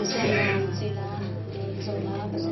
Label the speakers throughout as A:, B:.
A: Sila Zola sa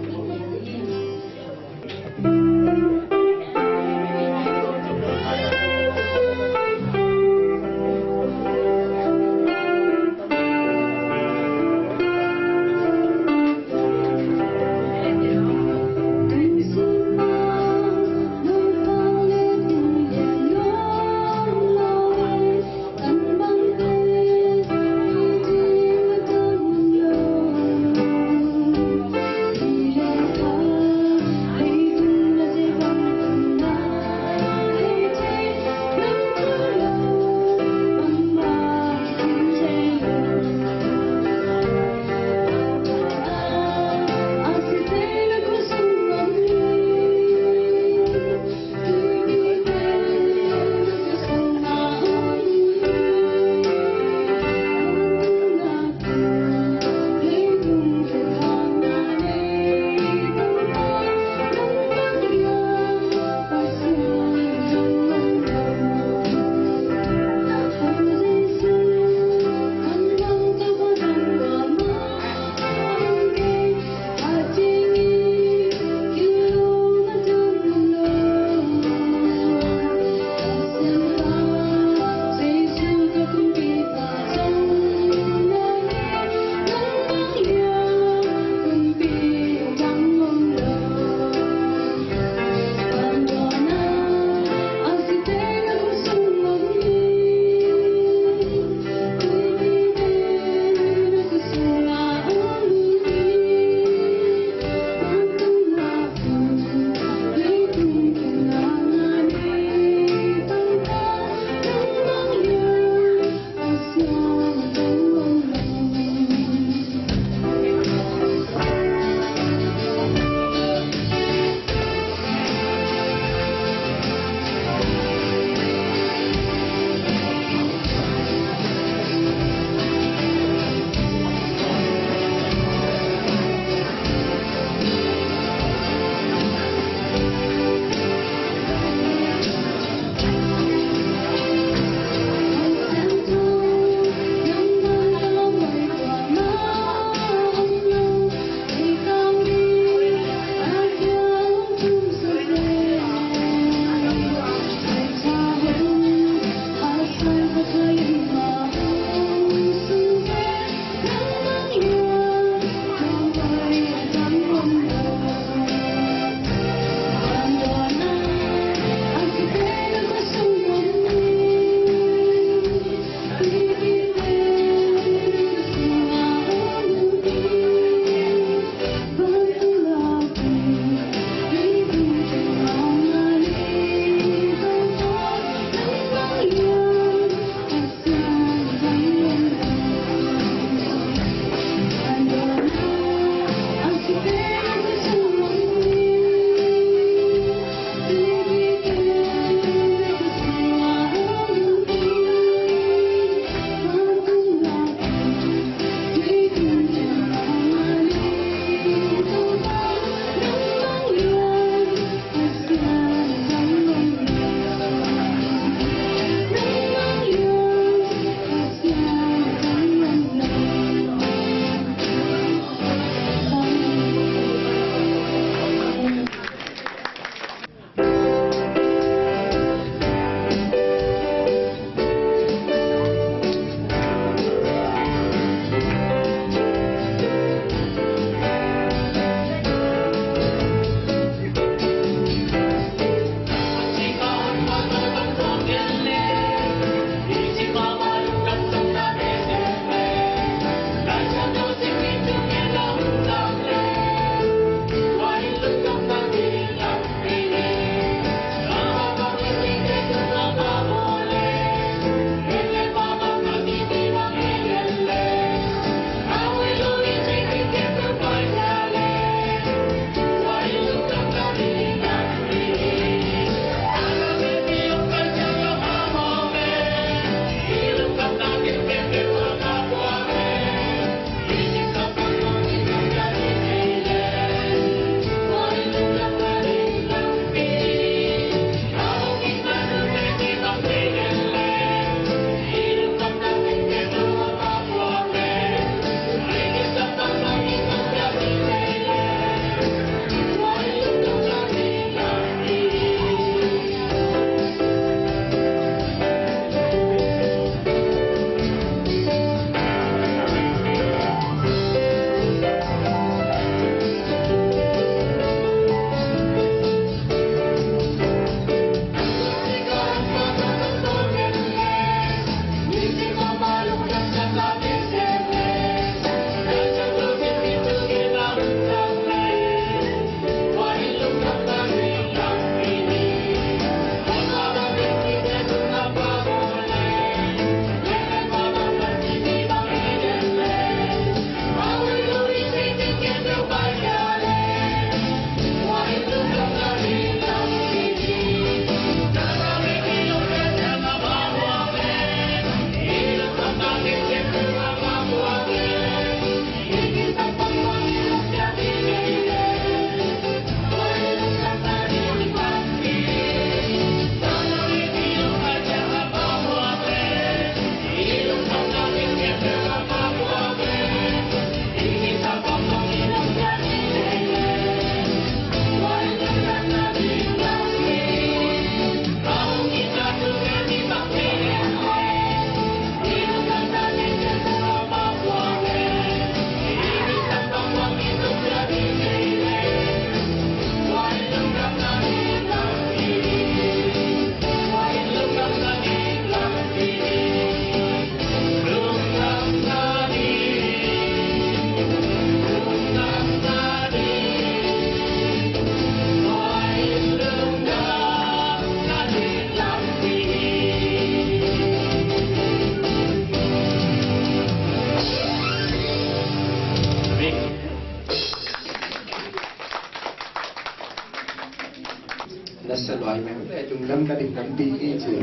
B: dik nam pi ki chu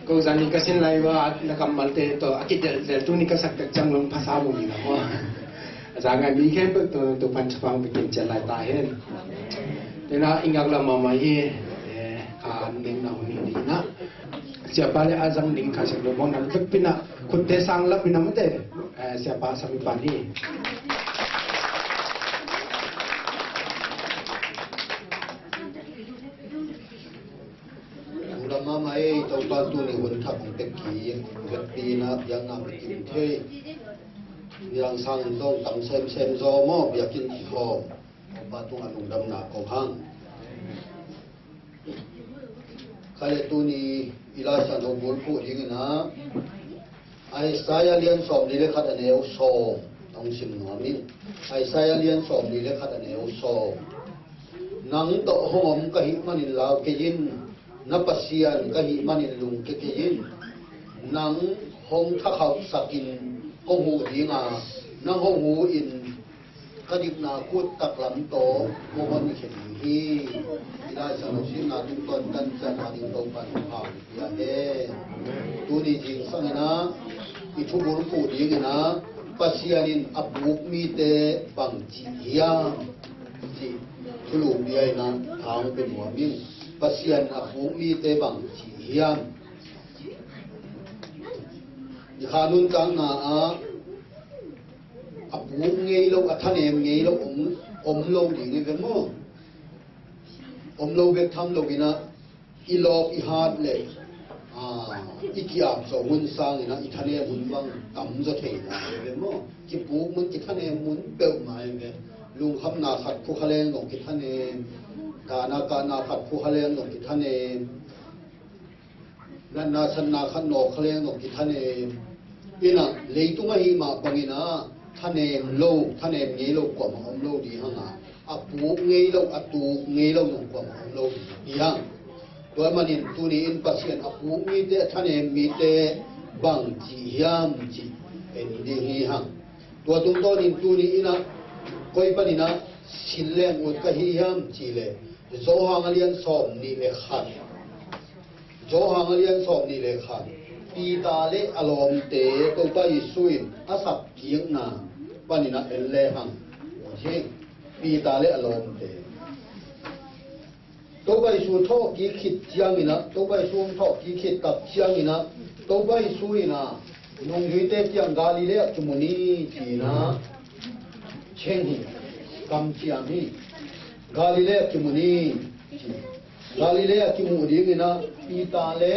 B: ko zani ka sin lai wa na kamal te to akit del tu ni ka sak tak chang long phasa bu ni na ho zanga mi khem to pan chapang bikin chalai ta hen tena ingak la mama hi ka ning na uni ni na siapa le azang ning ka sak lo mon nam pina khut te sang la pina mate siapa sami pani
C: mama tàu ba tu ni hun thap te ki vet pi na yang am kim the yang sang dong tam sem zo mo bia kin ki ho ba tu anung dam na ko hang khale tu ni ila sa no bol ko ding na ai saya lian som ni le khat ane o so tong sim no min ai saya lian som ni le khat ane o so nang to hom ka hi manin lao ke yin na pasian kahi manin lung ke yin nang hong tha khau sakin hong hu dinga nang hong hu in kadik na kut tak lam to mo man khen hi ila sa no sin na tung ton kan sa na ding tong pan ha ya he tu ni jing sang na i thu bur pu ding na pasianin abuk mi te bang ji ya ji thulu bi ai na thang pe mo min pasian abuk mi te bang ji hiam di khanun kang na a abuk ngei lo athanem ngei lo om lo di ni ve mo om lo ve tham lo bina i lo i hat le i kiam so mun sang na i thane mun bang tam zo the na ve mo ki buk mun ki thane mun pe mai ve lung kham na khat phu khaleng no ki thane kana khat phu khaleng no ki thane na san na khan no khaleng no ki thane ina leitunga hi ma pangina thane lo thane nge lo ko ma om lo di hanga apu nge lo atu nge lo no ko ma om lo di hang to manin tu ni in pasien apu mi te thane mi te bang ji hiam ji en di hi hang to tung to nin tu ni ina koi panina sileng ut ka hi hiam ji le zo hang alian som ni le khat zo hang alian som ni le khat pi ta le alom te to ta i suin asap kieng na panina elle hang he pi ta le alom te to bai su tho ki khit chiang ina to bai su tho ki khit tap chiang ina to bai su ina nong yui te chiang gali le chumuni chi na chen hi kam chiang hi gali le chumuni gali le chumuni ina pi ta le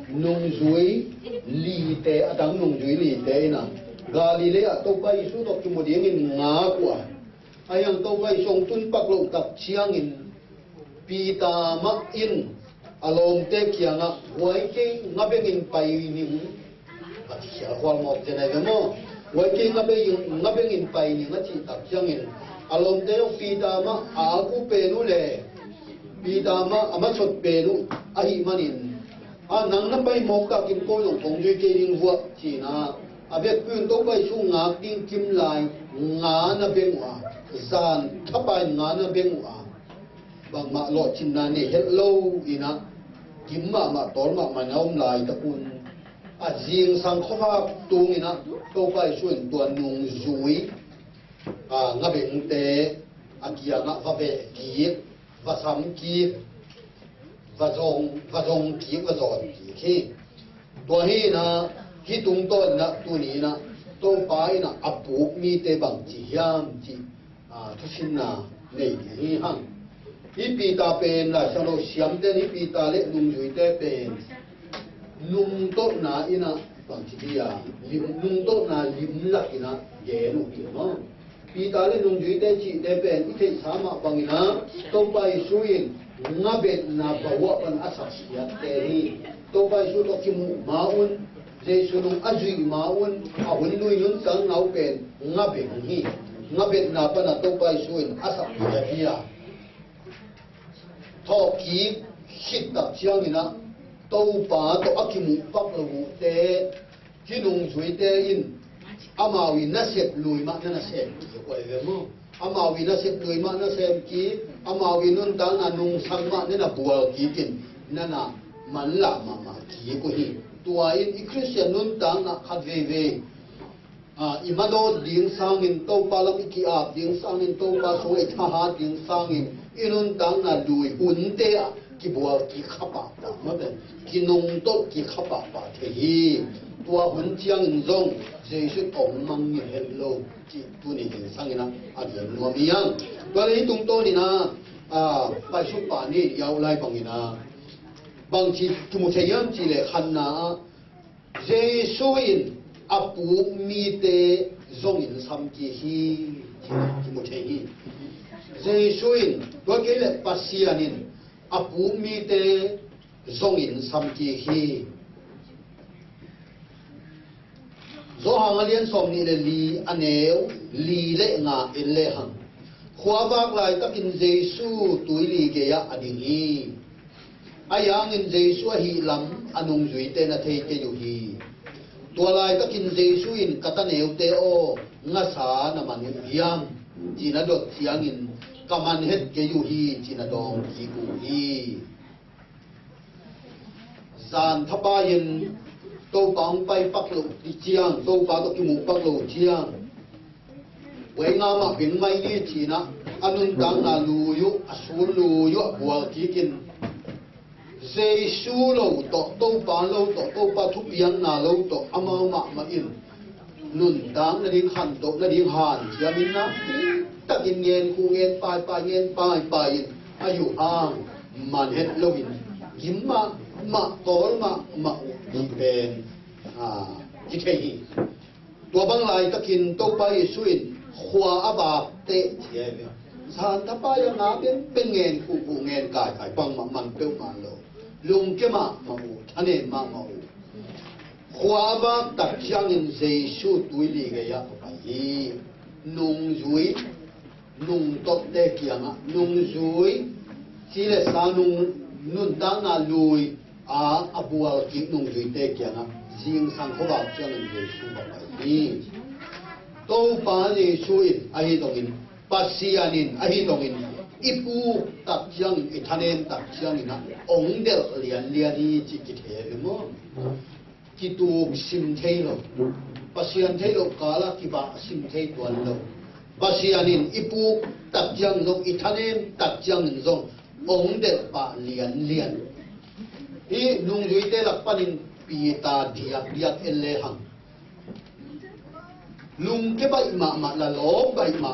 C: nung zui li te adang nung zui li te na Galilea to bai su to ki moding in nga kwa ayang to bai song tun pak lo tak chiang in pita ma in alom te kianga wai ke ngabeng in pai ni atia hwal mo te na mo wai ke ngabeng in pai ni ngati tak chiang in alom te yo pita ma a ku pe nu le pita ma ama chot pe nu ahi manin nang na bai mok ka kim ko long thong ju ke ring huwa chi na abe pyun to bai su ngak ding kim lai nga na beng wa zan thapai nga na beng wa bang ma lo chin na ni hello ina kim ma tol ma naum lai ta kun a jing sang kho tu ina to bai su in tuan nung zui nga beng te akia nga va be ki va sam ki và dòng kỹ và giỏi kỹ khiตัวนี้นะที่ตรงต้นนะตัวนี้นะตัวปลายนะอับปุกมีแต่บางจียามจีทุสินนะในที่ห้างที่ปีตาเป็นละฉันเราเสียมแต่นี่ปีตาเล็กนุ่งอยู่แต่เป็นนุ่งต้นนะอินะบางจียาลิมนุ่งต้นนะลิมลักอินะเย็นอุเนาะปีตาเล็กนุ่งอยู่แต่จีแต่เป็นที่ที่สามารถบางอินะตัวไปสุยngabet na bawa pan asap ya teri to bai su to kim maun je su nung ajui maun a hun lui nun sang nau pen ngabet hi ngabet na pa na to bai su in asap ya dia tho ki khit tak chiang ina to pa to akim pak lo te hinung zui te in amawi na set lui ma na set ko e mo amawi na set lui ma na set ki amawi nun dang anung sang ma na bual ki kin nana มันละมากี่กูฮีตัวอินคริสเตียนนุ่นต่างนะขัดเวอิมาโดดิ้งสังอินโตปาลมิกิอาบดิ้งสังอินโตปาโซเอทหาดิ้งสังอินนุ่นต่างนะดูอุ่นเตะกี่บัวกี่ขับปะมาเป็นกี่นงโตกี่ขับปะเทีตัวหุ่นเจียงจงเจสุดองมังเฮลโลกี่ตัวนี้ดิ้งสังอินะอาเดียนนัวมียังตัวนี้ตรงโตนี่นะไปสุดป่านี่ยาวไล่ปังอินะบางทีทุกมุขยันจีเลขันนาเจสุอินอาปูมีเตจงอินสัมกีฮีทุกมุขยันเจสุอินตัวเกล็ดปัสเซียนินอาปูมีเตจงอินสัมกีฮีโซฮังเลียนสมนี่เลลีอันเอวลีเลงาเอเลหังขวาบากลายตักินเจสุตุยลีเกียอดิงีayang in Jesu hilam anong juite na te ke yuhi tualay takin Jesu in kataneu te o nga sa naman yam jinadot siang in kamanhet ke yuhi jinadong kikuhi san thapayin to pang pai paklo ti chiang to pa to kimu paklo chiang we nga ma bin mai ni china anun dang na luyu asul luyu bual kikin Jesu lo to pa lo to pa thu piang na lo to ama ma in nun dang na ding han to na ding han ya min na ta in yen ku yen pa yen pa in ayu ang man het lo in yim ma tol ma di ben ki thei to bang lai takin to pa Jesu in khwa aba te che san ta pa ya na ben ngen ku ngen kai pang man pe ma lo lung ke ma u thane ma u khwa ba tak chiang in Jesu tui li ge ya pa yi nung zui nung tot te kianga nung zui chi le sa nung nun ta na lui abual ki nung zui te kianga jing sang kho ba chiang in Jesu ba pa yi to pa Jesu in ai dong in pasianin ai dong in ipu tak chiang ithanen tak chiang ina ong del lian ni chi ki the mo ki tu sim thei lo pasian thei lo kala ki ba sim thei tuan lo pasianin ipu tak chiang lo ithanen tak chiang zong ong del pa lian hi nung jui te lak panin pi ta diak elle hang lung ke bai ma la lo bai ma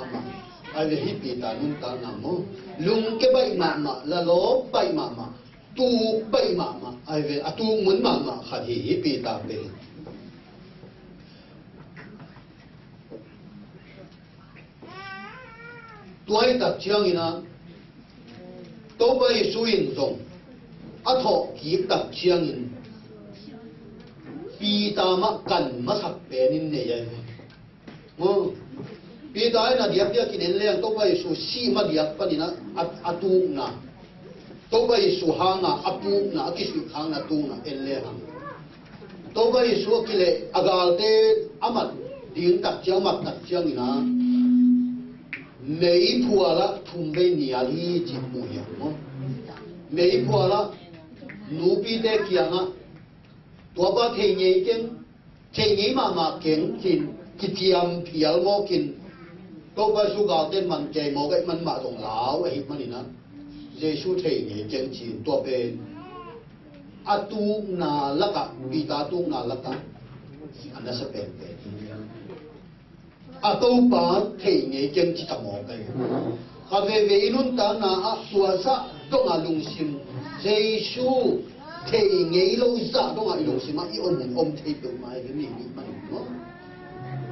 C: ai le hi pi ta nun ta na mo lung ke bai ma la lo bai ma tu bai ma ai ve atu mun ma kha hi pi ta pe tuai ta chiang ina to bai su in zong a tho ki ta chiang in pi ta ma kan ma sak pe nin ne ya mo pi dai na diak kin en leng to bai su si ma diak panina atu na to bai su hanga apu na ki su khang na tu na en le hang to bai su ki le agal te amat ding tak chiang mat tak chiang ina mei phuala thum be ni ali ji mu ya mo mei phuala nu pi te kianga to ba the ngei ken the ngei ma ken kin ki tiam phial mo kin to ba su ga ten man ke mo ga man ma dong lao ai man ina Jesu thei ni ken chin to pe atu na laka bi ta tu na laka ana sa pe pe ato pa thei ni ken chi ta mo kai ka ve inun ta na a suwa sa to nga lung sim Jesu thei ni lo sa to nga lung sim ma i om thei pe mai ni ma no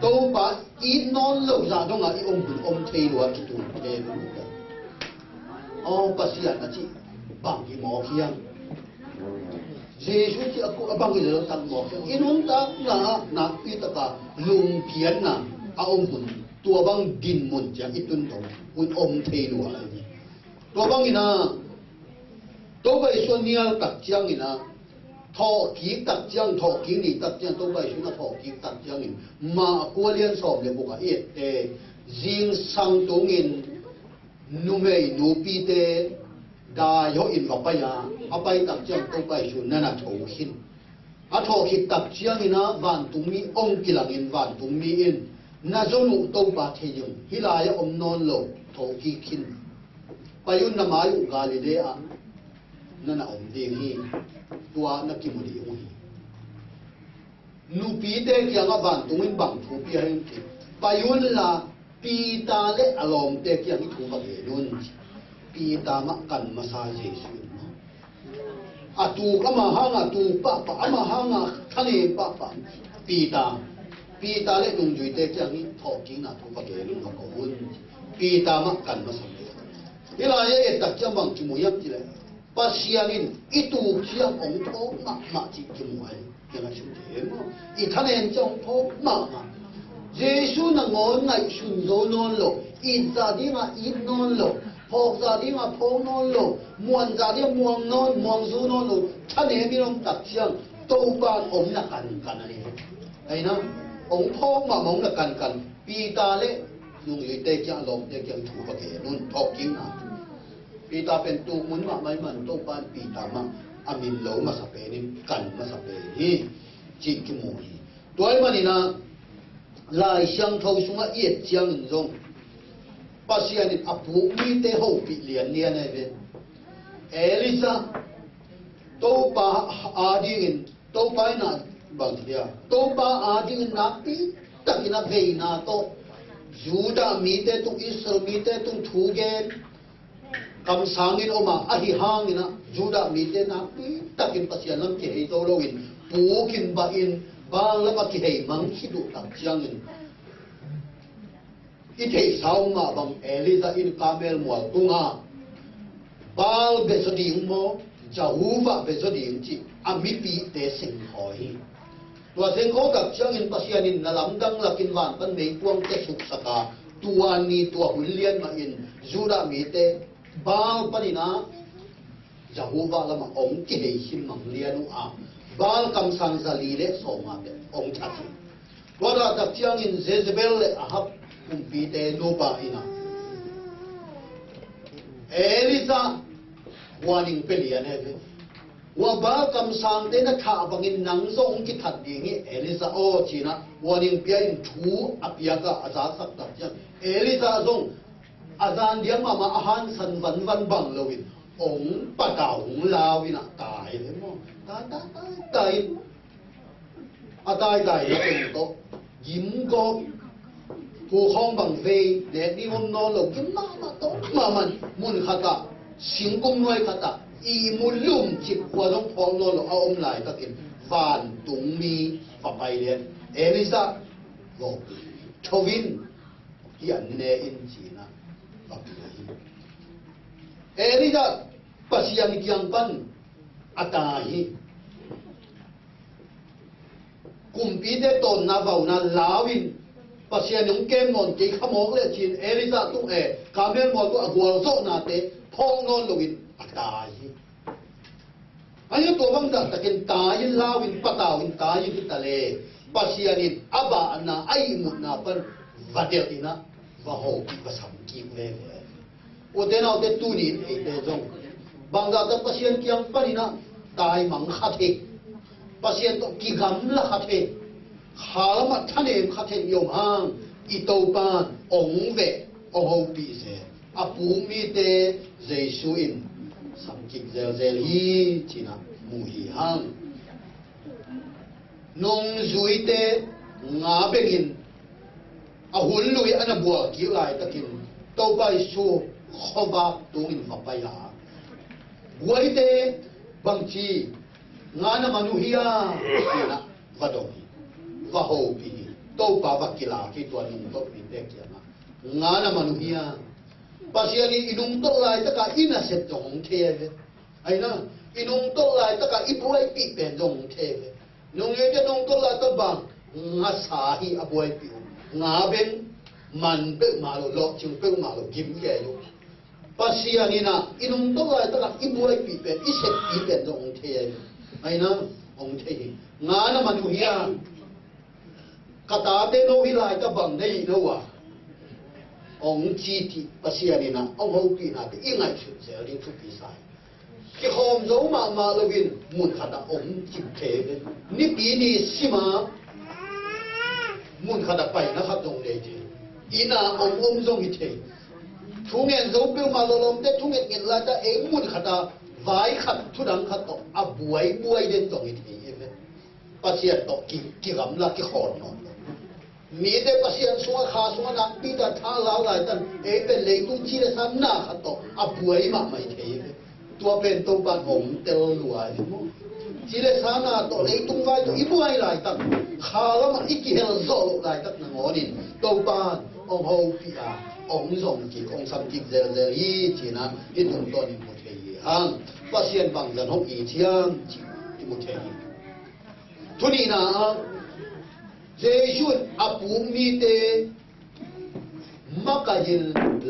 C: to pa i non lo za dong a i om thei lo ki tu ke o pasian na chi bang ki mo khiang Jesu chi aku abang ki lo tam mo inun ta na pi ta ka lung pian na a bun tua bang din mun cha itun to un om thei lo a tua bang ina to bai so nial tak chiang ina thọ ký tắc chiang thọ ký ni tắc chiang tôi vậy chúng ta thọ ký tắc chiang in mà qua liên sọp để buộc cái để riêng sang tổ nghìn nu mei nu pi te da yo in vào bây giờ apai tak chiang to pai su nana tho hin a tho khit tak chiang ina van tung mi ong kilang in van tung mi in na zonu to pa the yung hilaya om non lo tho ki khin payun na mayu galilea nana om ding hi tua na ki muri hu nu pi te kyang a van tung in bang thu pi hen ki payun la pi ta le alom te kyang thu ba ge nun pi ta ma kan ma sa jesu atu kama hanga tu pa ama hanga thane pa pi ta le nung jui te kyang ni tho ki na thu ba ge nun ko hun pi ta ma kan ma sa ila ye tak chang bang ki mu yam ti le pasianin itu chiang ong tho ma chi ki mu ai yang a chu de mo I thane chong tho ma Jesu na ngon ngai sun do non lo I za di nga I non lo phok za di nga phok non lo muan za di muang non muang zu non lo thane mi long tak chiang to ban om na kan ani ai na ong tho ma mong na kan pi ta le nung yui te cha lom te kyang thu ba ke nun thok king na pi ta pen tu mun ma mai man to ban pi ta ma amin lo ma sa pe ni kan ma sa pe hi chi ki mu hi toy mani na lai xiang thau sunga yet chiang zong pasian in apu mi te ho pi lian lian ai ve Elisa to pa ading in to pa na bang dia to pa ading na pi takina ve na to Juda mi te tu Israel mi te tu thu gen kam sangin oma ahi hangina Juda mi te na pi takin pasian lam ke hei to lowin pu kin ba in bang la ki hei mang hidu tak chiang in I thei sao ma bang Elisa in Kamel mo tunga bal be so ding mo Jehovah be so ding chi ami pi te sing hoi tua sing ko tak chiang in pasian in nalam dang lakin wan pan mei puang te suk saka tuan ni tua hulian ma in Juda mi te bal panina Jehovah lama ong ki hei him mang lianu a bal kam sang zali le so ma te ong chati wada tak chiang in Jezebel le ahab pi te no ba ina Elisa waning pelian he wa ba kam sang te na tha bangin nang zong ki that ding Elisa o china waning pia in thu apia ka aza sak tak chiang Elisa zong azan diam ma ahan san van bang lowin ong pa ong lawina tai le mo tai atai tai le to yim goผู้คองบังเฟยเด็กนี่มันนอนหลงกินมาต้องมามันมุนขัดตาสิงกุมน้อยขัดตาอีมุนลุ่มจิบกว่าต้องพองนอนหลงเอาอมไหลตะกินฟานตุงมีฝักไปเรียนเอลิซาบอกทวินยันเนอินจีนะฝักไปเอลิซาปัสยามิกยังปันอัตาฮีกุมปีเดตอนนาเบานาลาวินpasian yung kem non ki khamok le chin Elisa tu kamel mo tu agwal so na te phong non lowin atai ayo to bang da takin tai lawin patawin tai ki tale pasian in aba na ai mut na par vadel ina va ho ki pasam ki le o de na de tu ni e de jong bang da pasian kyang panina tai mang khathe pasian to ki gam la khathe Halama thanem khathen yom hang itopan ong ve ong pi se apu mi te Jesu in samkik zel hi china mu hi hang nong zui te nga bengin ahun lui ana bua ki lai takin to bai su khoba tungin mapaya guai te bangchi nga na manuhia china vadong va ho pi to pa va kila ki to nung to pi te kia ma nga na manuhia pasiani inung to lai ta ka ina set jong the ve ai na inung to lai ta ka ipuai pi pen jong the ve nung ye te nung to lai ta bang nga sa hi abuai pi nga ben man be ma lo chung pe ma lo gim ye yo pasiani na inung to lai ta ka ipuai pi pen iset pi pen jong the ai na ong the nga na manuhia kata te no hilai ta bang nei no wa ong chi ti pasiani na ong ho pi na te ingai chu se ri chu pi sai cái hôm dấu mà là viên muốn khát đã ống chìm thế ní bí ní xí mà muốn khát đã phải nó khát dòng đề thế ina ống dòng như thế thu ngàn dấu biểu mà lom thế thu ngàn ngàn là ta ấy muốn khát đã vài khát thu đắng khát đó à buổi đến dòng như thế bác sĩ đó cái gắm là cái hòn nóมีแต่ภาษีส่วนข้าส่วนนั้นปีแต่ท่าลาวหลายตันเป็นเลยตุ้งจีเลยซ้ำหน้าขัดต่ออับป่วยมาไม่เทียตัวเป็นตัวบ้านผมเตลรวยจีเลยซ้ำหน้าต่อเลยตุ้งไว้ตัวอีป่วยหลายตันข้าแล้วมันอีกกี่เฮลโซลหลายตันหนังหัวดินตัวบ้านองเขาปีอาองส่งกี่องสามกี่เจรีจีนะที่ตุ้งต้นมุเทียฮังภาษีบางจันทร์อีเทียงที่มุเทียทุนี้นะเจชุนอาปูมีเตมักกะยิน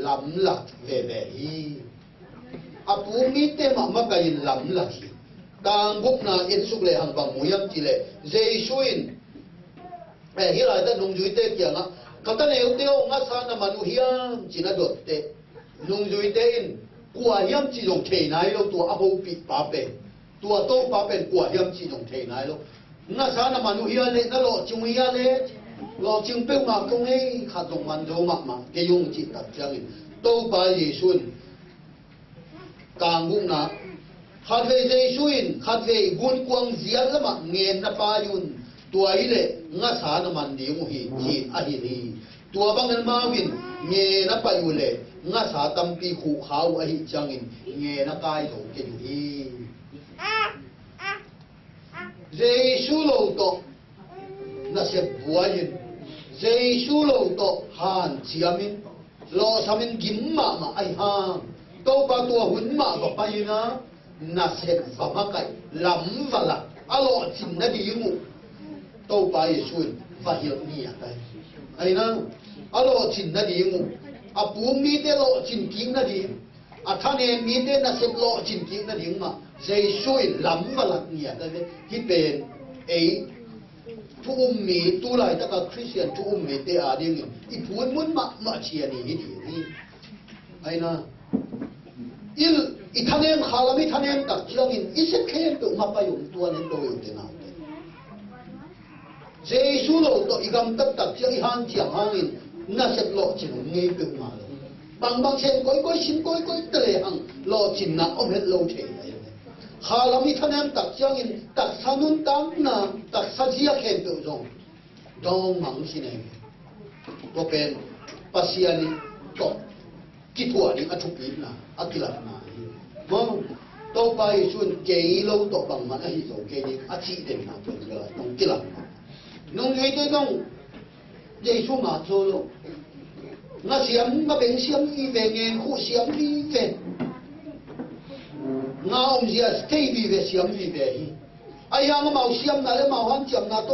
C: ลำหลักเวเวฮีอาปูมีเตมักกะยินลำหลักต่างบุกนาอินสุกเลหังบังมุยมจิเลเจชุนฮิลายแต่นุ่งจุยเตเกียงอ่ะก็ตอนนี้เดียวงัดสานมานุฮิยมจินาดดเตนุ่งจุยเตอินกัวยมจิจงเทนายโลตัวอาหูปิปาเปตัวโตปาเป็นกัวยมจิจงเทนายโลน่าสานมานุฮิยเลนั่นหล่อจงฮิยเลหล่อจงเป็นมากตรงนี้ขัดตรงมันโจมากมาเกยงจิตตัดจังโตไปเยซุนกางบุกนะขัดเวเยซุนขัดเวบุญกวางเสียละมาเงียนนับายุนตัวอีเล่น่าสานมันเดียงหิจิตอาหินีตัวบางนั้นมาวินเงียนับายุเล่น่าสาตัมปีขู่ขาวอาหิจังอินเงียนักายโตเกยุฮีเจสุโลโตน่าเสียบัวยินเจสุโลโตฮันเชียมินโลสามินกินมาไอฮังโตปะตัวหุ่นมาก็ไปนะน่าเสียฟ้ามาไกลำวะละอโลจินนาดีงูโตไปสุนฟ้าเหี่ยวนี่อะไรไอ้นะอโลจินนาดีงูอาปูมีเตโลจินกิงนาดีอาท่านเองมีเตน่าเสียโลจินกิงนาดีมาเจสุนลำวะละเนี่ยได้ที่เป็นไอทุกมีตัวไรแต่ก็คริสเตียนทุกมีเตอาดิ่งอีพูดมุนมาเชียนี่นี่ไอ้นะอีท่านเองข้าเราไม่ท่านเองตักเชื่อมินอีเสกเองตัวมาไปอยู่ตัวนั้นโดยอยู่ที่นั่นเจสุโลตัวอีกำตักเชื่ออีฮันเจียงฮังอินน่าเสกโลจินเงี้ยเป็นมาเลยบางเช่นก้อยชิมก้อยเตะหังโลจินนะอมเห็ดโลเทข้าเรามีท่านเองตักเชื่อมินตักสนุนตามนะตักสัจจะเข็มตัวจงดองมังสิเองตัวเป็นปัสยานิตกกิตัวนี้อัตุปีนะอักิลานามั้งต่อไปส่วนเกย์เราตกบังมันไอ้โซเกย์อัจิเดนนะเป็นอะไรต้องกิลาน้องเฮ้ยน้องเยซูมาโซโลงั้นเสียงมาเป็นเสียงอีเวงเงินคู่เสียงอีเวงงาอมเสียสเตย์อีเวเสียงอีเวงไอ้ยังมาเสียงนั่นเลยมาหันเสียงนั่นโต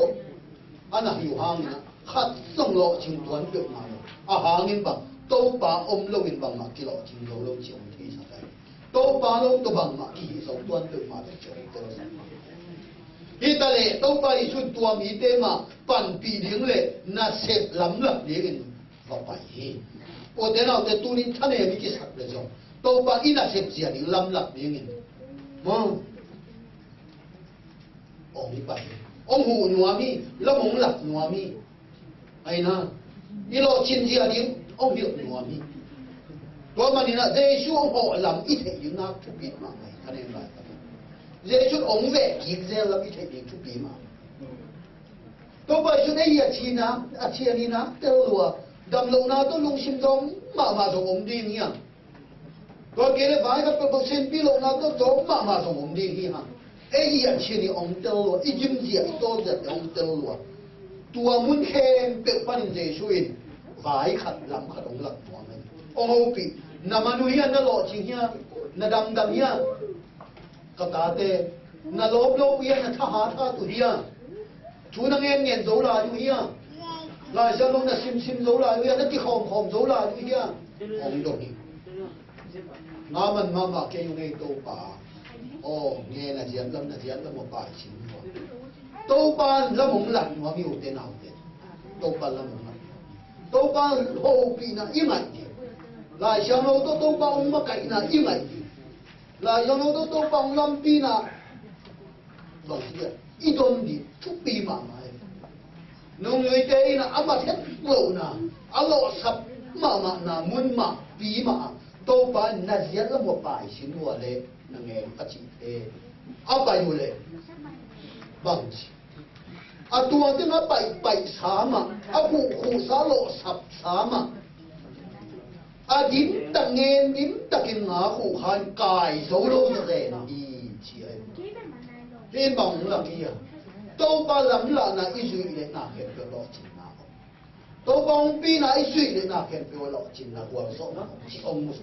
C: อันนั้นอยู่ห่างนะขัดส่งโลจิงตัวนเกิดมาเลยอาหารเงินบังโตป่าอมโลเงินบังมากิโลจิงโลเจียวที่สักได้โตป่าโลตัวบังมาที่สองตัวเกิดมาเลยเจียวตัวสักที่ตะเลโตป่าอีสุดตัวมีเตมาปั่นปีเลี้ยงเลยน่าเสพลำหลับเลี้ยงว่าไปโอเดนเอาแต่ตัวนี้ท่านเองมีกี่สักเลยจ้ะโตป่าอีน่าเสพเสียนี่ลำหลับเลี้ยงมั้งองค์ไปองหูหนัวมีแล้วมงหลับหนัวมีไอ้นะอีโลชินเสียนี่องหิวหนัวมีตัวมันนี่นะเจชูองหอลำอีเทยินักทุบีมาไงท่านเองไรเจชูองเวกิกเซลลำอีเทยิทุบีมาตัวไปชุดไอ้ยาชีนะอาชีนี่นะเตลัวดำลงนาตัวลุงชิมจงมาส่งองดีเนี่ยตัวเกล้ไปกับตัวเซนปีลงนาตัวจงมาส่งองดีที่ฮะไอ้ยาชีนี่องเตลัวอีจิมเจียตัวเด็ดองเตลัวตัวมุนเข้มเปิดปันเจชูอินวายขัดลำขัดองหลักหัวมันองเอาปีนามานุเฮียนาหล่อจริงเฮียนาดำเฮียก็ตาเตนาลบเฮียนาท่าตัวเฮียชูนังเงินโจลาอยู่เฮียลายเส้นลงนาซิมโจลาอยู่เฮียนาที่ขอมโจลาอยู่เฮียองตรงนี้น้ามันมาเกี่ยวกับตัวป่าโอ้เงี้ยนาเจียนลำมาป่าชิมหัวตัวป่าละมุงหลังหัวมีอุเทนเอาเตตัวป่าละมุงตัวป่าโฮปีนะยิ่งไงลายเส้นเราตัวป่าองมาไก่นะยิ่งไง là do nó tôi bằng năm pi na bằng gì ít đồn đi chút pi mà mày nông người tây na ấm hết lộ na alo sập mà na muốn mà pi mà tôi bằng na giết là một bài xin mua lệ na nghe phát triển thế bài mua lệ bằng gì tua cái nó bảy xá mà cụ xá lộ sập xá mà điểm ta nghe điểm ta kinh ngã cụ hành cài số đâu như thế đi chị ấy thế bằng là kia tôi ba lắm là ít suy để nào hiện được đó chính nào tôi bằng pi là ít suy để nào hiện được đó chính là quan số nó chỉ ông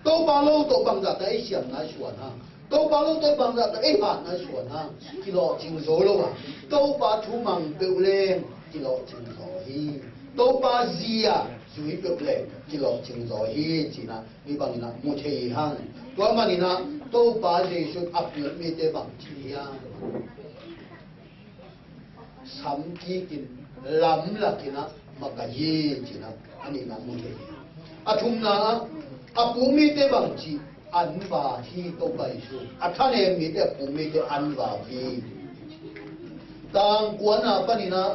C: tôi ba lâu tôi bằng ra tới xem nói chuẩn ha tôi ba lâu tôi bằng ra tới hạt nói chuẩn ha chỉ lo chính số đâu à tôi ba thu bằng biểu lên chỉ lo chính số hi tôi ba gì à suy biểu lên chỉ lo chính số hi chỉ là đi bằng là một thế hang tôi mà đi na tôi ba gì suy áp lực mi tới bằng chỉ à sắm kỹ kinh lắm là cái na mà cái gì chỉ là anh ấy làm một thế thùng na phụ mi tới bằng chỉ ăn vào thì tôi phải suy thằng em mi tới phụ mi tới ăn vào thì tang quan na pani na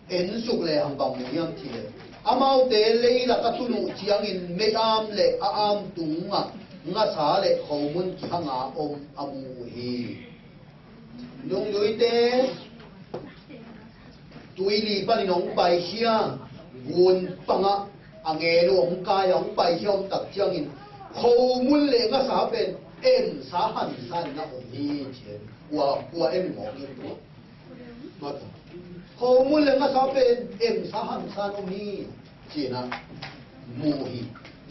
C: en suk le hang bang yang thi le amau te le la ka tunu chiang in me am le a am tunga nga sa le khomun ki hanga om amu hi nung dui te tui li pani nong bai hia gun panga ange lo ong ka yang bai hiom tak chiang in khomun le nga sa pen em sa han san na om hi chen wa em mo ni to ma ta ho mun le nga sa pe em sa han san om hi chi na mu hi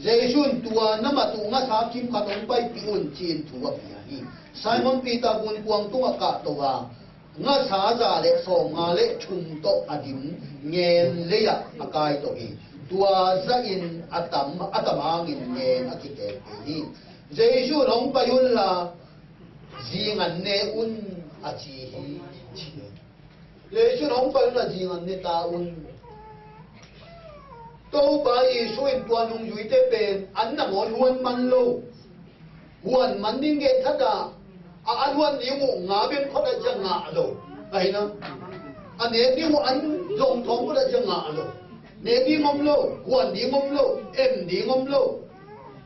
C: jesun tua na ma tu nga sa kim ka tong pai pi un chin thu wa pi hi Simon Peter bun kuang tu ka to wa nga sa za le so nga le chung to adim ngen le ya akai to hi tua za in atamang in ngen akite hi Jesu nong payun la zingan ne un achi hi Jesu nong payun la zingan ne ta un to ba Jesu in tua nong yui te pen an na mo luan man lo huan man ding ge thada a luan ni mu nga ben kho da ja nga lo ai na an ne ni mu an dong thong ko da ja nga lo ne di ngom lo huan di ngom lo em di ngom lo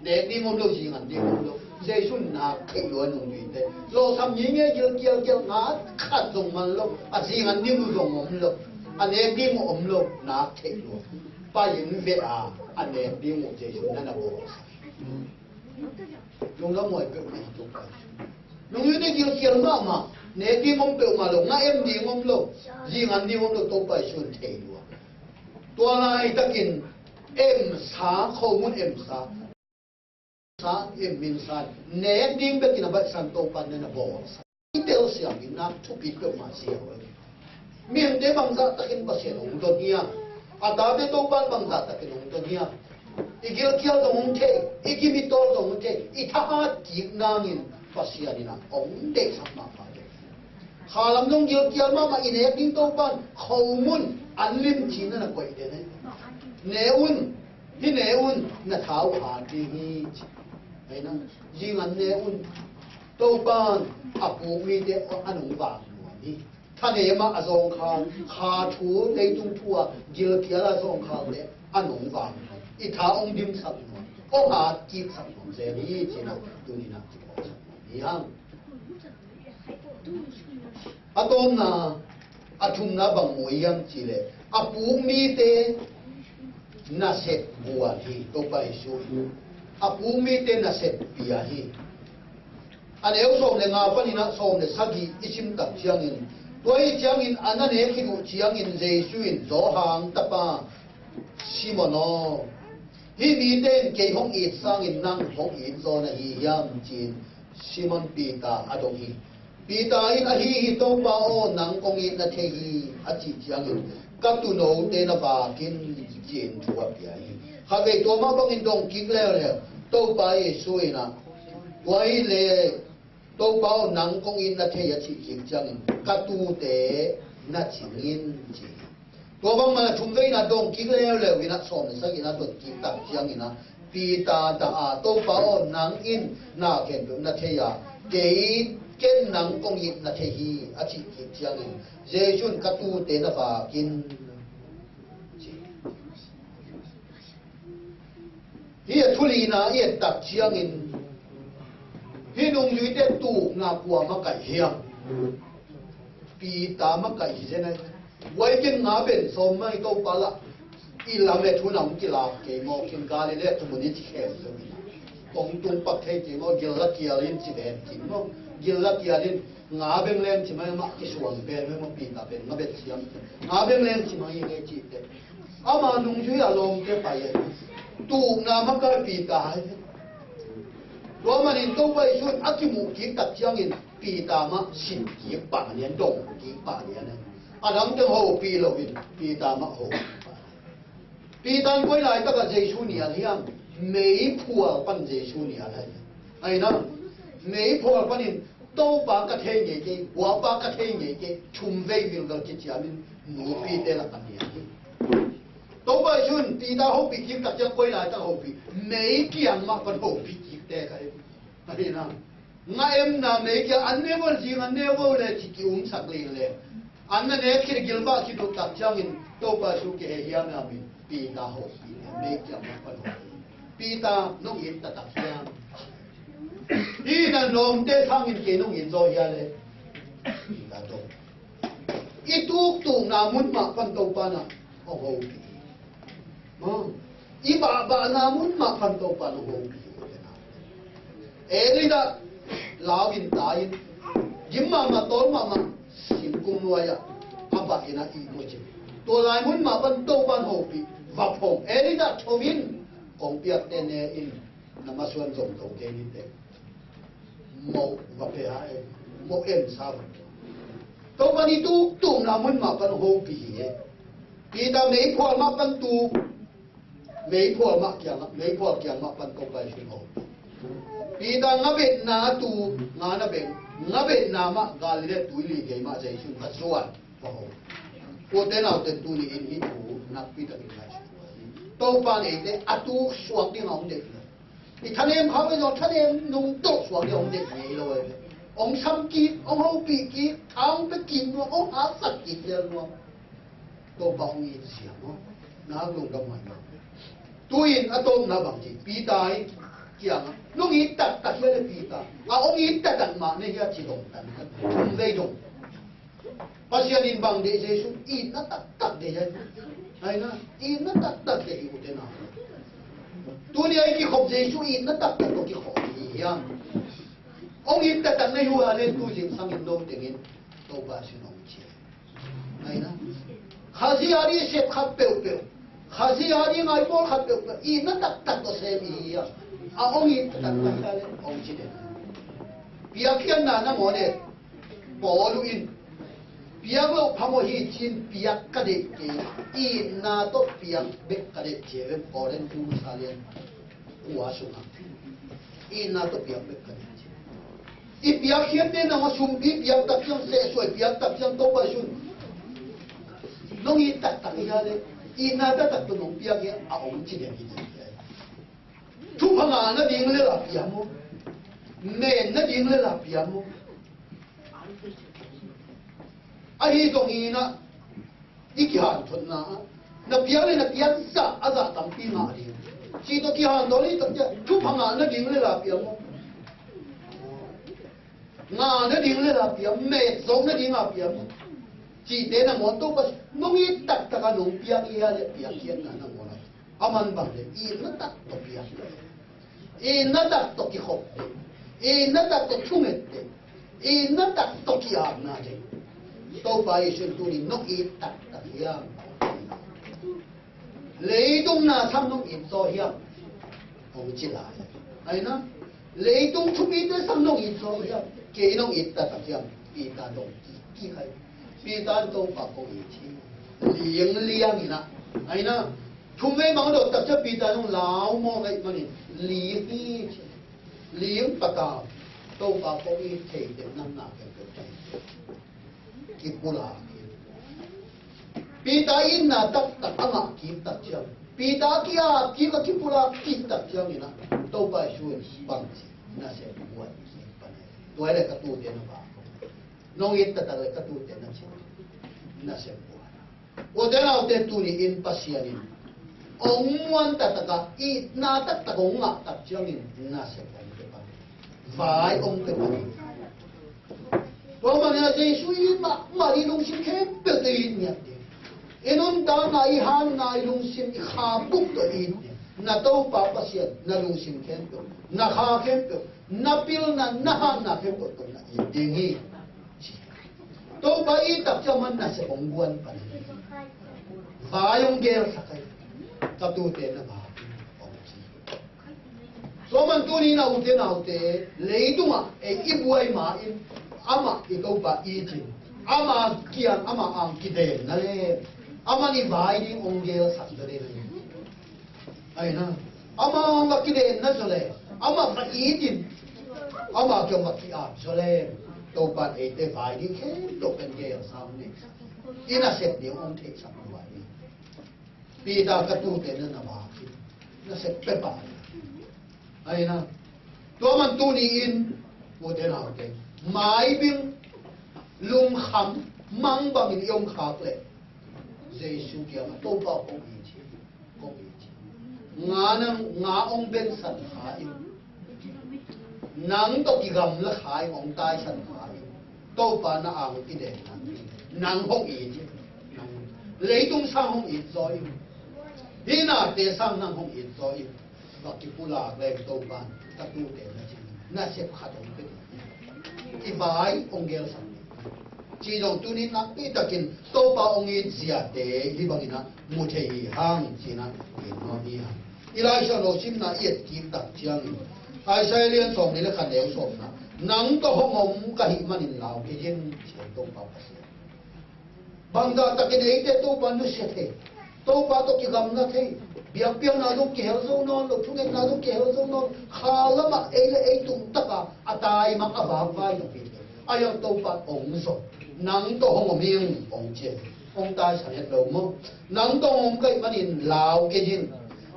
C: để đi ngom lâu gì ngàn đi ngom lâu dây xuân na cái luôn nông nghiệp đấy lo thầm nhí nghe kêu ngã khát dùng mà lâu gì ngàn đi dùng ngom lâu để đi ngom lâu na cái luôn ba những việc để đi ngom dây xuânนั่นbộ nông lâm mọi việc này chúng ta nông nghiệp đấy kêu mà để đi ngom lâu mà lâu ngã em đi ngom lâu gì ngàn đi ngom lâu tôi phải xuân thế luôn tua này ta kinh em sa khâu muốn em sa sa em min san ne ding be kina ba san to pan na bo itel siam in na thu pi ko ma sia wa mien de bang za takin ba se nong do nia ata be to pan bang za takin nong do nia igil kial do mong the igimi to do mong the itha ha ki nangin ba sia ni na ong de sam ma pa de khalam nong gil kial ma ine ding to pan khaumun anlim chin na ko ide ne un hi ne un na thau ha ti hi hay năng riêng anh nè un tô ban phụ mi để anh ông vàng điท่านเองมาอาจงขาถูในตุ้งทั่วเยอะเทียละจงขาเลยอันองวางอีท้าองดิมสับหน่อยก็หาจีบสับหน่อยเสียนี่จีน่ะตัวนี้นะจีบสับหน่อยยังอาตอนน่ะอาทุ่มน่ะบางมวยยังจีเลยอาปูมีเตน่ะเสร็จบัวที่ตัวไปช่วยอาปูมีเตน่ะเสร็จปียที่อันเอวส่งเลยงาปนินะส่งเลยสักกี่อิชิมตักเชียงอินตัวอีเชียงอินอันนั้นเองที่ดูเชียงอินเจสุอินโจหางตะปาชิโมโนที่มีเต้นเกี่ยห้องอีสร้างอินนั่งห้องอีโซนะฮียามจีนชิมอนปีตาอดงฮีปีตาอินอฮีฮิโตปาโอนังกงอินนะเทฮีอจิเชียงอินกัตุโนเตนะบากินจีนทัวเปียฮีข้าเกตัวมาบังอินดงกิกแล้วเนี่ยโตปาเยสุอินะตัวอีเล่都包能供应那天也去竞争，各都得那情因子。多方嘛，从这那东几个了了，那上面生意那都几大生意那， pi ta da to pa on nang in na ken na the ya ke ken nang kong yit na the hi a chi ki chiang in jesun ka tu te na fa kin hi thuli na ye tak chiang in hi nung yui te tu na kwa ma kai hiam pi ta ma kai hi ne wai ken nga ben so mai to pa la i la me thu nam ki la ke mo kin ga le tu ni chi khem so ni kong tung pak thei ki mo gil la kia lin chi den ki mo gil la kia lin nga ben len chi mai ma ki suang be me mo pi ta ben nga be chiam nga ben len chi mai ye chi te ama nung yui a lom ke pa ye tu na ma ka pi ta hai罗马人都会说，阿基姆吉达将人比他嘛新几百年动几百年呢？阿人正好比了人比他嘛好，比他归来这个耶稣年样，每破半耶稣年来，哎呢，每破半年都把个天爷给，我把个天爷给，从未有到这下面努比得了半年。都会说比他好比吉达将归来这好比，每件嘛不好比。แต่ใครอะไรนะง่ายนะไม่แค่อันนี้ว่าจริงอันนี้ว่าเลยที่กินสักเลยอันนั้นเนี่ยคิดกินบ้าคิดดูตัดจังอินโตไปสู่เกี่ยงนะมีปีตาหกปีไม่แค่มาพันหกปีตาน้องอินตัดยังอีนั่นลมเตะทางอินเกี่ยน้องอินโซยาเลยปีตาโตอีทุกตุ่มนามุนมาพันโตปานะโอ้โหปีอีบ้านามุนมาพันโตปานะโอ้โหปีเอลิดาลาวินตายยิมมาตอนมาสินกุมวายอาบะอินาอีโมจิตัวลายมุนมาบันโตบันโฮปีวับพงเอลิดาชวินของเปียกเตเนอินนามาส่วนส่งตัวเกนิเตโมวับเปียโมเอ็มซาบตัวบันนี้ตุนามุนมาบันโฮปีปีตาไม่พอมาบันตูไม่พอมาเกี่ยงไม่พอเกี่ยงมาบันโตไปชิโฮปีตางับเบ็ดนาตูงานาเบ็ดงับเบ็ดนามะกาลิเลตุลีเกมาใจชุนกัสวนโอ้โหโอเตนาเตตุลีอินฮิตูนักปีตาอินไลชโตปานเอเตอตูสวกที่น้องเด็กอีทะเลเขาไปโดนทะเลนุ่งโตสวกที่น้องเด็กนี่เลยองซ้ำกีองเฮาปีกีทางไปกินว่าองหาสักกินเดียวว่าโตปองอีเสียงเนาะน้าลงกับมันตัวอินอตมนาบังจีปีตาอย่างน้องอีตัดเยอะเลยปีตาองอีตัดมาเนี่ยจะจีดงตัดทุ่มเวดงภาษาดินบางเดชสุอีนั่นตัดเดชไอ้นะอีนั่นตัดเดชอยู่เท่านั้นตัวนี้ไอ้ที่ขบเดชอีนั่นตัดตัวที่ขบอย่างองอีตัดในหัวเลยตัวจริงสังเกตดูแต่เงินตัวภาษาน้องเชี่ยไอ้นะข้าศึกอารีเสพขับเปลข้าศึกอารีไงบอลขับเปลอีนั่นตัดตัวเสพอีอ่ะองค์ตัดมาเลยองค์จีเดเปียกเขียนนะโมเนี่ยบอลูอินเปียกเราพามหิจินเปียกกระเดกอีน่าต้องเปียกเบกกระเดกเจริญบอเลนทูซาเลนหัวสุนัขอีน่าต้องเปียกเบกกระเดกอีเปียกเขียนเนี่ยนะมาชุมบีเปียกตัดยังเสสวยเปียกตัดยังโตไปชุนน้องอีตัดยาเลยอีน่าตัดตัวน้องเปียกเนี่ยเอาองค์จีเดนี่ทุกพังานนั่นยิงเลยล่ะพี่ยามเมนนั่นยิงเลยล่ะพี่ยามไอ้ตรงนี้นะอีกอย่างทุนนะนับพี่ยามเลยนับพี่ยามจะอาจจะทำปีงาดีชีตัวกี่อย่างตอนนี้ตั้งแต่ทุกพังานนั่นยิงเลยล่ะพี่ยามงานนั่นยิงเลยล่ะพี่ยามเมนส่งนั่นยิงอ่ะพี่ยามชีเดน่ะหมดตัวก็น้องอีตัดตะกันน้องพี่ยามอีอะไรพี่ยามเขียนนั่นหมดเลยอามันบังเลยอีนั่นตัดตัวพี่ยามอีนั่นตัดตัวกี่ขบอีนั่นตัดตัวชุ่มเอ็ดอีนั่นตัดตัวกี่อาบน้ำเด็กตัวไปสุดตัวนี้น้องอีตัดเฮียมเลยตรงนั้นทำน้องอีโซเฮียมผมจิลายไอ้นะเลยตรงชุ่มอีได้ทำน้องอีโซเฮียมเกี่ยน้องอีตัดเฮียมปีตาดงกี่ใครปีตาดงปากก็อีทีเลี้ยงนี่นะไอ้นะทุ่มไม่บังดอกตัดจะปีตาต้องล้าวมองไอ้มันนี่เลี้ยงปากกาโตปากก็อีเทเด็กนั่งหน้ากันก็ได้กิบุลาปีตาอินน่ะตัดอ่างกิบตัดเชื่อม pi ta kia ki ka ki pula ki ta chiang ni na to ba shu bang chi na se buat pa ne to le ka tu te na ba nong it ta le ka tu te na chi na se buat o de na te tu ni in pasianin ong muan ta ta ka i na ta ta ko nga ta chiang ni na se pa ni pa vai ong te pa ni wa ma na se shu yi ma ri long sim khe pe te ni ya inon ta na i han na i lung sim i kha buk to i na to pa pasien na lung sim khem to na kha khem to na pil na han na khem to na i ding hi to pa i tak chaman na se bong guan pa va yong gel sakai ta tu te na ba so man tu ni na u te le tu ma e i buai ma in ama i to pa i ji ama kian ama ang kiden na le ama ni vai ni ongel sak de le ai na ama ma kiden na so le ama fa i din ama kyo ma ki a so le to pa e te vai ni ke to pen ge sam ni ina set ni ong the sam vai ni pi da ka tu te na ba ki na set pe pa ai na to man tu ni in wo te na te mai bing lung kham mang bang in yong khak le Giêsu kia mà tô bao công ý chi ngã ông bên sẵn khá yêu nắng to kỳ gầm là khái ông tai sẵn khá yêu tô bà na ảo cái đèn nắng không ý chi lấy tung sang không ý do yêu đi na tế sang nắng không ý do yêu và cái phụ lạc lên tô bà ta tu tế là chi na xếp khá đồng cái cái bài ông ghel sẵn chỉ dòng tu ni nặng ít ta kinh tô ba ông ấy già tế đi bằng ina một thầy hang chỉ na in nó đi hang ilai sa lo sim na yết kim đặc chiang ai sai liên sòng này là khăn đeo sòng na nắng to hong ông cái hi manin lao cái dân chỉ tô ba bác sĩ bằng da ta cái đấy thế tô ba nó sẽ thế tô ba to cái gam na thế biang biang na lúc kéo sâu non lúc chung na lúc kéo sâu non khá lắm mà ấy tung tất cả atai mà avang vai nó bị ai ở tô ba ông sòng nắng to hong miếng ông chết ông ta sản hết đầu mông nắng to hong cái manin lao cái gì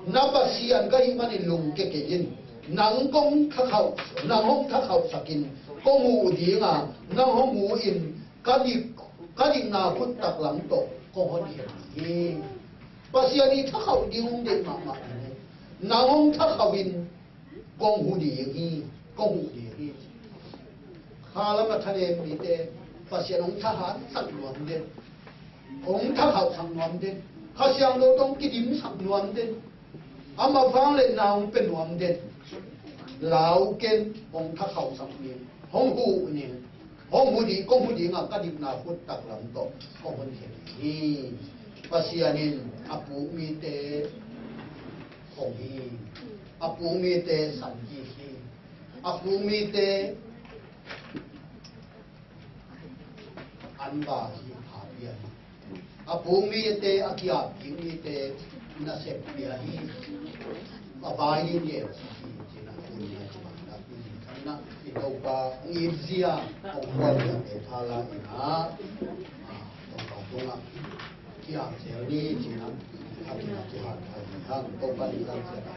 C: nắp xiên cái manin lùng cái gì nắng công thắc hậu nắng hong thắc hậu sakin công hù đi à nắng hong hù in cái gì nào phút tắc lắm to công hong đi xiên đi thắc hậu đi hong đi mà nắng hong thắc hậu in công hù đi công hù đi hà lắm mà thay em đi thế phát ông tha hạt sắc loạn đến ông tha hậu sắc loạn đến khá sang đâu trong cái điểm sắc loạn đến mà vang lên nào ông bên loạn đến lão kiến ông tha hậu sắc miếng hong hù đi công hù đi ngà cái điểm nào phút tắc lắm to công hù đi phát hiện apu mi te hong hi apu mi te san ji hi apu mi te an ba hi ha bia apu mi te akia pi mi te na se bia hi ba hi ye chi na ni na na ni do pa ngi zia ong ko te thala ina to pa to na kia se ni chi na ha ki na ki ha ha to pa ni la se ha